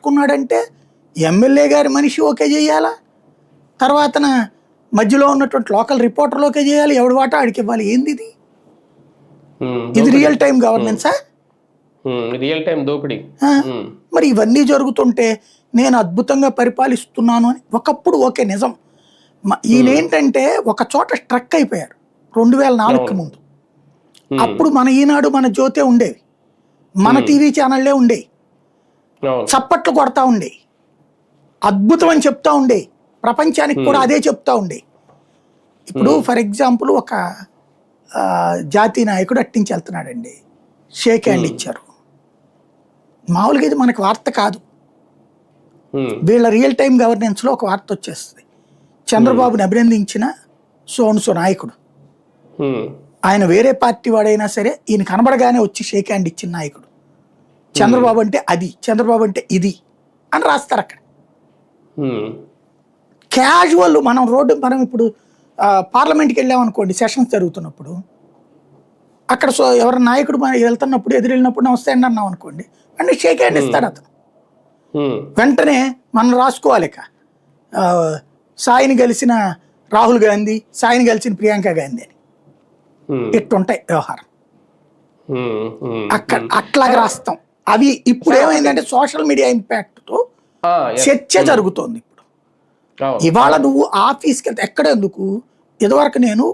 పట్టుకున్నాడంటే MLA గారి మనిషి okay చేయాలా, తర్వాతన మధ్యలో ఉన్నటువంటి లోకల్ రిపోర్టర్లు ఓకే చేయాలి, ఎవడి వాటా ఆడికి ఇవ్వాలి. ఏంది ఇది? ఇది రియల్ టైం గవర్నెన్సా? రియల్ టైం దోపిడీ. మరి ఇవన్నీ జరుగుతుంటే నేను అద్భుతంగా పరిపాలిస్తున్నాను అని ఒకప్పుడు ఓకే నిజం. ఈయనేంటంటే ఒక చోట స్ట్రక్ అయిపోయారు 2004కి ముందు. అప్పుడు మన ఈనాడు మన జ్యోతే ఉండేవి, మన టీవీ ఛానళ్లే ఉండేవి, చప్పట్లు కొడతా ఉండేవి, అద్భుతం అని చెప్తా ఉండేవి, ప్రపంచానికి కూడా అదే చెప్తా ఉండేవి. ఇప్పుడు ఫర్ ఎగ్జాంపుల్ ఒక జాతీయ నాయకుడు అట్టించి వెళ్తున్నాడండి, షేక్ హ్యాండ్ ఇచ్చారు. మామూలుగా ఇది మనకు వార్త కాదు, వీళ్ళ రియల్ టైం గవర్నెన్స్లో ఒక వార్త వచ్చేస్తుంది. చంద్రబాబుని అభినందించిన సోన్సో నాయకుడు, ఆయన వేరే పార్టీ వాడైనా సరే ఈయన కనబడగానే వచ్చి షేక్ హ్యాండ్ ఇచ్చిన నాయకుడు. చంద్రబాబు అంటే అది, చంద్రబాబు అంటే ఇది అని రాస్తారు అక్కడ. క్యాజువల్ మనం ఇప్పుడు పార్లమెంట్కి వెళ్ళామనుకోండి, సెషన్స్ జరుగుతున్నప్పుడు అక్కడ ఎవరి నాయకుడు వెళ్తున్నప్పుడు ఎదురు వెళ్ళినప్పుడు నమస్తే అండి అన్నాం అనుకోండి, అంటే షేక్ హ్యాండ్ ఇస్తాడు అతను. వెంటనే మనం రాసుకోవాలి, సాయిని కలిసిన రాహుల్ గాంధీ, సాయిని కలిసిన ప్రియాంక గాంధీ అని ఇట్టుంటాయి వ్యవహారం. అట్లాగా రాస్తాం. అవి ఇప్పుడు ఏమైందంటే సోషల్ మీడియా ఇంపాక్ట్తో చర్చ జరుగుతోంది. ఇప్పుడు ఇవాళ నువ్వు ఆఫీస్కి వెళ్తే ఎక్కడ ఎందుకు, ఇదివరకు నేను